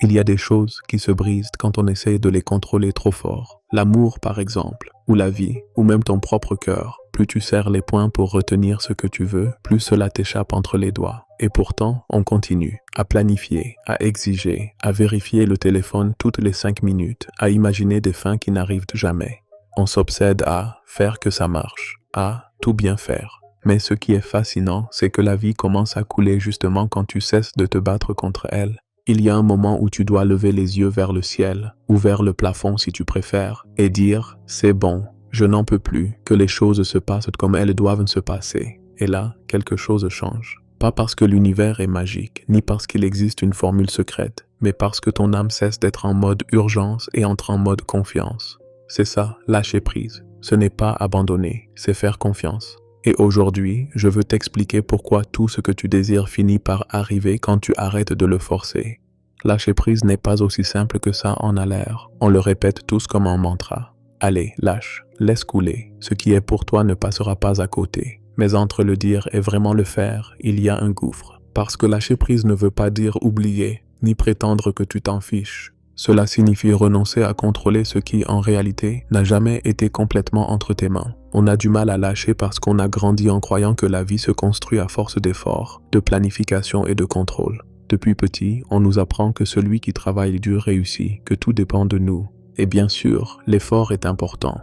Il y a des choses qui se brisent quand on essaye de les contrôler trop fort. L'amour, par exemple, ou la vie, ou même ton propre cœur. Plus tu serres les poings pour retenir ce que tu veux, plus cela t'échappe entre les doigts. Et pourtant, on continue à planifier, à exiger, à vérifier le téléphone toutes les 5 minutes, à imaginer des fins qui n'arrivent jamais. On s'obsède à faire que ça marche, à tout bien faire. Mais ce qui est fascinant, c'est que la vie commence à couler justement quand tu cesses de te battre contre elle. Il y a un moment où tu dois lever les yeux vers le ciel, ou vers le plafond si tu préfères, et dire « c'est bon, je n'en peux plus, que les choses se passent comme elles doivent se passer ». Et là, quelque chose change. Pas parce que l'univers est magique, ni parce qu'il existe une formule secrète, mais parce que ton âme cesse d'être en mode urgence et entre en mode confiance. C'est ça, lâcher prise. Ce n'est pas abandonner, c'est faire confiance. Et aujourd'hui, je veux t'expliquer pourquoi tout ce que tu désires finit par arriver quand tu arrêtes de le forcer. Lâcher prise n'est pas aussi simple que ça en a l'air. On le répète tous comme un mantra. Allez, lâche, laisse couler. Ce qui est pour toi ne passera pas à côté. Mais entre le dire et vraiment le faire, il y a un gouffre. Parce que lâcher prise ne veut pas dire oublier, ni prétendre que tu t'en fiches. Cela signifie renoncer à contrôler ce qui, en réalité, n'a jamais été complètement entre tes mains. On a du mal à lâcher parce qu'on a grandi en croyant que la vie se construit à force d'efforts, de planification et de contrôle. Depuis petit, on nous apprend que celui qui travaille dur réussit, que tout dépend de nous. Et bien sûr, l'effort est important.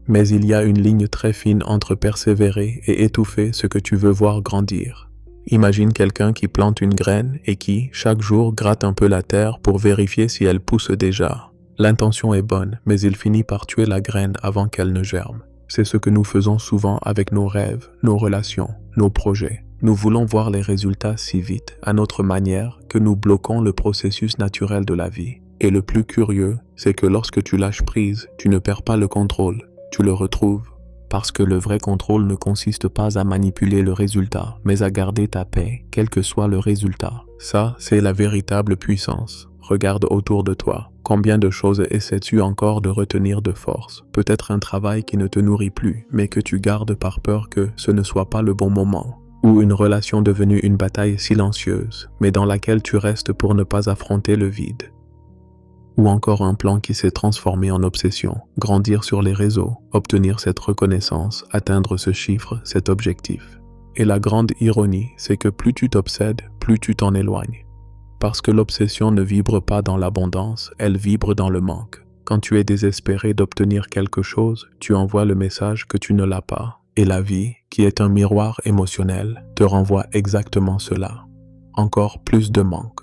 Mais il y a une ligne très fine entre persévérer et étouffer ce que tu veux voir grandir. Imagine quelqu'un qui plante une graine et qui, chaque jour, gratte un peu la terre pour vérifier si elle pousse déjà. L'intention est bonne, mais il finit par tuer la graine avant qu'elle ne germe. C'est ce que nous faisons souvent avec nos rêves, nos relations, nos projets. Nous voulons voir les résultats si vite, à notre manière, que nous bloquons le processus naturel de la vie. Et le plus curieux, c'est que lorsque tu lâches prise, tu ne perds pas le contrôle, tu le retrouves. Parce que le vrai contrôle ne consiste pas à manipuler le résultat, mais à garder ta paix, quel que soit le résultat. Ça, c'est la véritable puissance. Regarde autour de toi. Combien de choses essaies-tu encore de retenir de force? Peut-être un travail qui ne te nourrit plus, mais que tu gardes par peur que ce ne soit pas le bon moment. Ou une relation devenue une bataille silencieuse, mais dans laquelle tu restes pour ne pas affronter le vide. Ou encore un plan qui s'est transformé en obsession, grandir sur les réseaux, obtenir cette reconnaissance, atteindre ce chiffre, cet objectif. Et la grande ironie, c'est que plus tu t'obsèdes, plus tu t'en éloignes. Parce que l'obsession ne vibre pas dans l'abondance, elle vibre dans le manque. Quand tu es désespéré d'obtenir quelque chose, tu envoies le message que tu ne l'as pas. Et la vie, qui est un miroir émotionnel, te renvoie exactement cela. Encore plus de manque.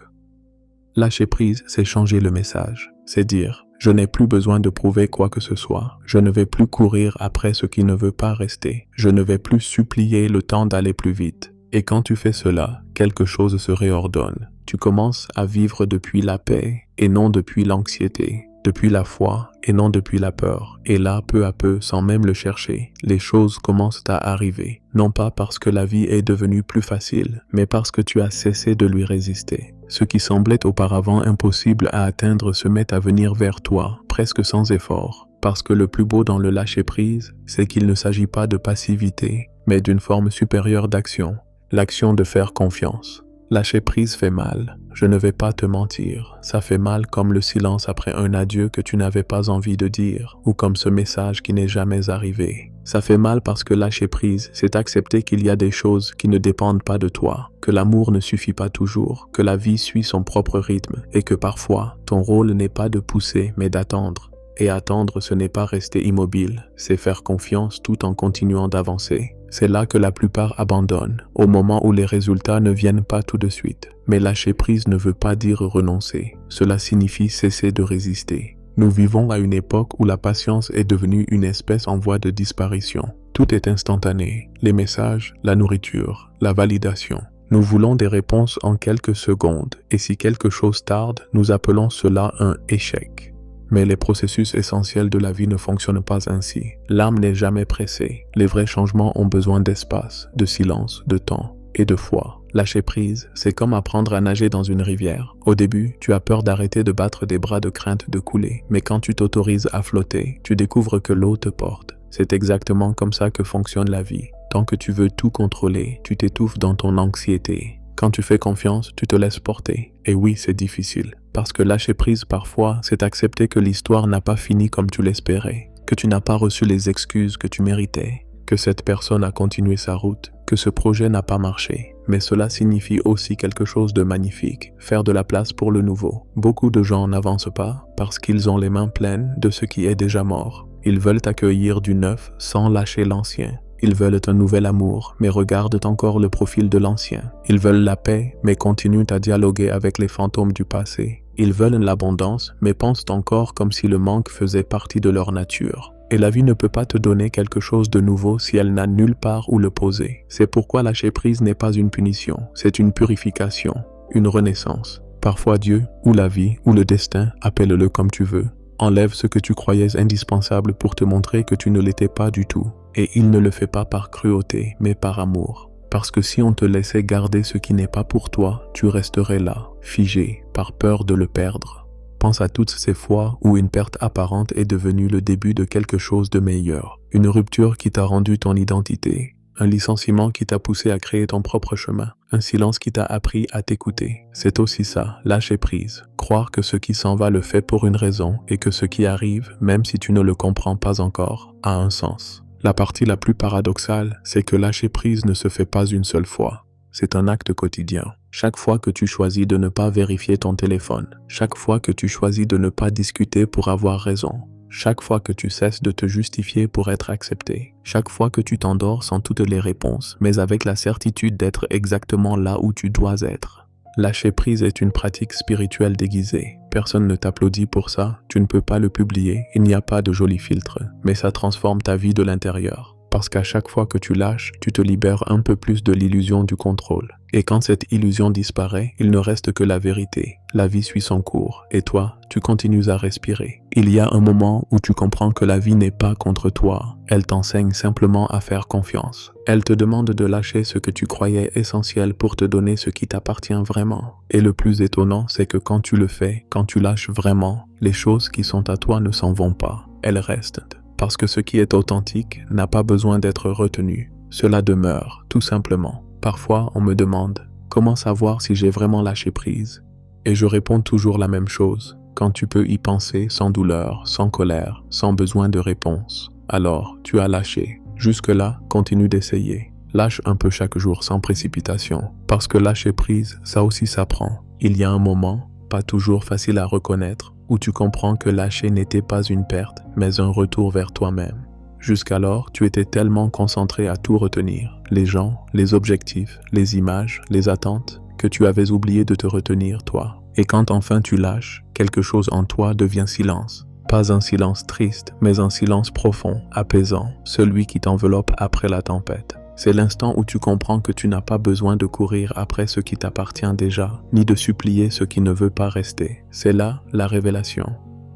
Lâcher prise, c'est changer le message. C'est dire, je n'ai plus besoin de prouver quoi que ce soit. Je ne vais plus courir après ce qui ne veut pas rester. Je ne vais plus supplier le temps d'aller plus vite. Et quand tu fais cela, quelque chose se réordonne. Tu commences à vivre depuis la paix et non depuis l'anxiété. Depuis la foi et non depuis la peur. Et là, peu à peu, sans même le chercher, les choses commencent à arriver. Non pas parce que la vie est devenue plus facile, mais parce que tu as cessé de lui résister. Ce qui semblait auparavant impossible à atteindre se met à venir vers toi, presque sans effort. Parce que le plus beau dans le lâcher-prise, c'est qu'il ne s'agit pas de passivité, mais d'une forme supérieure d'action. L'action de faire confiance. Lâcher prise fait mal, je ne vais pas te mentir, ça fait mal comme le silence après un adieu que tu n'avais pas envie de dire, ou comme ce message qui n'est jamais arrivé. Ça fait mal parce que lâcher prise, c'est accepter qu'il y a des choses qui ne dépendent pas de toi, que l'amour ne suffit pas toujours, que la vie suit son propre rythme, et que parfois, ton rôle n'est pas de pousser, mais d'attendre. Et attendre, ce n'est pas rester immobile, c'est faire confiance tout en continuant d'avancer. C'est là que la plupart abandonnent, au moment où les résultats ne viennent pas tout de suite. Mais lâcher prise ne veut pas dire renoncer, cela signifie cesser de résister. Nous vivons à une époque où la patience est devenue une espèce en voie de disparition. Tout est instantané, les messages, la nourriture, la validation. Nous voulons des réponses en quelques secondes, et si quelque chose tarde, nous appelons cela un échec. Mais les processus essentiels de la vie ne fonctionnent pas ainsi. L'âme n'est jamais pressée. Les vrais changements ont besoin d'espace, de silence, de temps et de foi. Lâcher prise, c'est comme apprendre à nager dans une rivière. Au début, tu as peur d'arrêter de battre des bras de crainte de couler. Mais quand tu t'autorises à flotter, tu découvres que l'eau te porte. C'est exactement comme ça que fonctionne la vie. Tant que tu veux tout contrôler, tu t'étouffes dans ton anxiété. Quand tu fais confiance, tu te laisses porter. Et oui, c'est difficile. Parce que lâcher prise parfois, c'est accepter que l'histoire n'a pas fini comme tu l'espérais, que tu n'as pas reçu les excuses que tu méritais, que cette personne a continué sa route, que ce projet n'a pas marché. Mais cela signifie aussi quelque chose de magnifique, faire de la place pour le nouveau. Beaucoup de gens n'avancent pas parce qu'ils ont les mains pleines de ce qui est déjà mort. Ils veulent accueillir du neuf sans lâcher l'ancien. Ils veulent un nouvel amour, mais regardent encore le profil de l'ancien. Ils veulent la paix, mais continuent à dialoguer avec les fantômes du passé. Ils veulent l'abondance, mais pensent encore comme si le manque faisait partie de leur nature. Et la vie ne peut pas te donner quelque chose de nouveau si elle n'a nulle part où le poser. C'est pourquoi lâcher prise n'est pas une punition, c'est une purification, une renaissance. Parfois Dieu, ou la vie, ou le destin, appelle-le comme tu veux, enlève ce que tu croyais indispensable pour te montrer que tu ne l'étais pas du tout. Et il ne le fait pas par cruauté, mais par amour. Parce que si on te laissait garder ce qui n'est pas pour toi, tu resterais là, figé, par peur de le perdre. Pense à toutes ces fois où une perte apparente est devenue le début de quelque chose de meilleur. Une rupture qui t'a rendu ton identité. Un licenciement qui t'a poussé à créer ton propre chemin. Un silence qui t'a appris à t'écouter. C'est aussi ça, lâcher prise. Croire que ce qui s'en va le fait pour une raison et que ce qui arrive, même si tu ne le comprends pas encore, a un sens. La partie la plus paradoxale, c'est que lâcher prise ne se fait pas une seule fois. C'est un acte quotidien. Chaque fois que tu choisis de ne pas vérifier ton téléphone, chaque fois que tu choisis de ne pas discuter pour avoir raison, chaque fois que tu cesses de te justifier pour être accepté, chaque fois que tu t'endors sans toutes les réponses, mais avec la certitude d'être exactement là où tu dois être. Lâcher prise est une pratique spirituelle déguisée. Personne ne t'applaudit pour ça, tu ne peux pas le publier, il n'y a pas de joli filtre, mais ça transforme ta vie de l'intérieur. Parce qu'à chaque fois que tu lâches, tu te libères un peu plus de l'illusion du contrôle. Et quand cette illusion disparaît, il ne reste que la vérité. La vie suit son cours, et toi, tu continues à respirer. Il y a un moment où tu comprends que la vie n'est pas contre toi. Elle t'enseigne simplement à faire confiance. Elle te demande de lâcher ce que tu croyais essentiel pour te donner ce qui t'appartient vraiment. Et le plus étonnant, c'est que quand tu le fais, quand tu lâches vraiment, les choses qui sont à toi ne s'en vont pas. Elles restent. Parce que ce qui est authentique n'a pas besoin d'être retenu. Cela demeure, tout simplement. Parfois, on me demande « Comment savoir si j'ai vraiment lâché prise ?» Et je réponds toujours la même chose. Quand tu peux y penser sans douleur, sans colère, sans besoin de réponse, alors tu as lâché. Jusque-là, continue d'essayer. Lâche un peu chaque jour sans précipitation. Parce que lâcher prise, ça aussi s'apprend. Il y a un moment, pas toujours facile à reconnaître, où tu comprends que lâcher n'était pas une perte, mais un retour vers toi-même. Jusqu'alors, tu étais tellement concentré à tout retenir, les gens, les objectifs, les images, les attentes, que tu avais oublié de te retenir toi. Et quand enfin tu lâches, quelque chose en toi devient silence. Pas un silence triste, mais un silence profond, apaisant, celui qui t'enveloppe après la tempête. C'est l'instant où tu comprends que tu n'as pas besoin de courir après ce qui t'appartient déjà, ni de supplier ce qui ne veut pas rester. C'est là la révélation.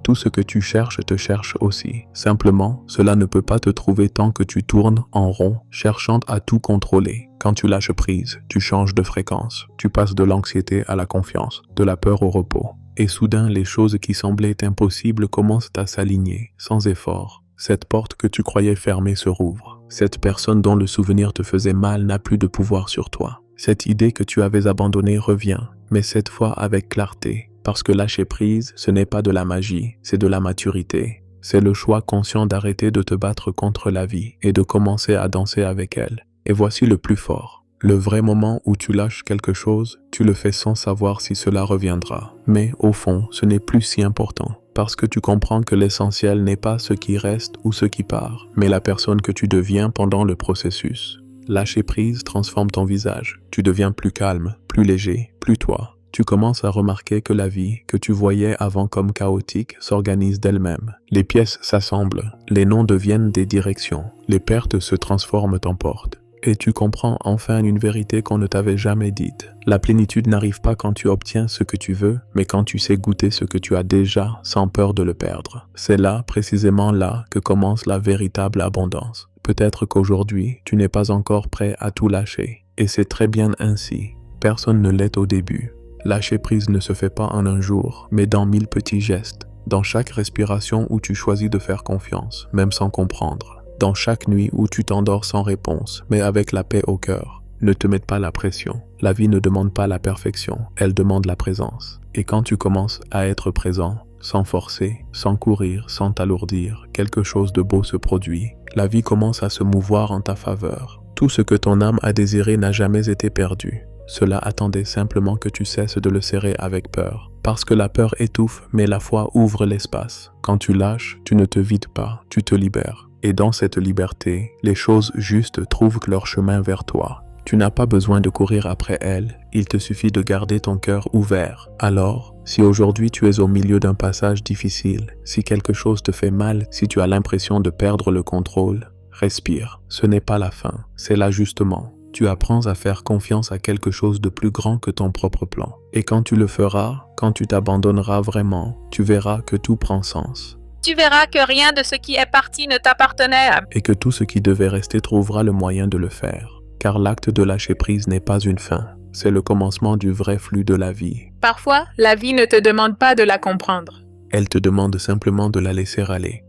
Tout ce que tu cherches te cherche aussi. Simplement, cela ne peut pas te trouver tant que tu tournes en rond, cherchant à tout contrôler. Quand tu lâches prise, tu changes de fréquence. Tu passes de l'anxiété à la confiance, de la peur au repos. Et soudain, les choses qui semblaient impossibles commencent à s'aligner, sans effort. Cette porte que tu croyais fermée se rouvre. Cette personne dont le souvenir te faisait mal n'a plus de pouvoir sur toi. Cette idée que tu avais abandonnée revient, mais cette fois avec clarté. Parce que lâcher prise, ce n'est pas de la magie, c'est de la maturité. C'est le choix conscient d'arrêter de te battre contre la vie et de commencer à danser avec elle. Et voici le plus fort. Le vrai moment où tu lâches quelque chose, tu le fais sans savoir si cela reviendra. Mais au fond, ce n'est plus si important. Parce que tu comprends que l'essentiel n'est pas ce qui reste ou ce qui part, mais la personne que tu deviens pendant le processus. Lâcher prise transforme ton visage. Tu deviens plus calme, plus léger, plus toi. Tu commences à remarquer que la vie, que tu voyais avant comme chaotique, s'organise d'elle-même. Les pièces s'assemblent, les noms deviennent des directions, les pertes se transforment en portes. Et tu comprends enfin une vérité qu'on ne t'avait jamais dite. La plénitude n'arrive pas quand tu obtiens ce que tu veux, mais quand tu sais goûter ce que tu as déjà sans peur de le perdre. C'est là, précisément là, que commence la véritable abondance. Peut-être qu'aujourd'hui, tu n'es pas encore prêt à tout lâcher. Et c'est très bien ainsi. Personne ne l'est au début. Lâcher prise ne se fait pas en un jour, mais dans 1000 petits gestes. Dans chaque respiration où tu choisis de faire confiance, même sans comprendre. Dans chaque nuit où tu t'endors sans réponse, mais avec la paix au cœur. Ne te mets pas la pression. La vie ne demande pas la perfection, elle demande la présence. Et quand tu commences à être présent, sans forcer, sans courir, sans t'alourdir, quelque chose de beau se produit. La vie commence à se mouvoir en ta faveur. Tout ce que ton âme a désiré n'a jamais été perdu. Cela attendait simplement que tu cesses de le serrer avec peur. Parce que la peur étouffe, mais la foi ouvre l'espace. Quand tu lâches, tu ne te vides pas, tu te libères. Et dans cette liberté, les choses justes trouvent leur chemin vers toi. Tu n'as pas besoin de courir après elles, il te suffit de garder ton cœur ouvert. Alors, si aujourd'hui tu es au milieu d'un passage difficile, si quelque chose te fait mal, si tu as l'impression de perdre le contrôle, respire. Ce n'est pas la fin, c'est l'ajustement. Tu apprends à faire confiance à quelque chose de plus grand que ton propre plan. Et quand tu le feras, quand tu t'abandonneras vraiment, tu verras que tout prend sens. Tu verras que rien de ce qui est parti ne t'appartenait. Et que tout ce qui devait rester trouvera le moyen de le faire. Car l'acte de lâcher prise n'est pas une fin, c'est le commencement du vrai flux de la vie. Parfois, la vie ne te demande pas de la comprendre. Elle te demande simplement de la laisser aller.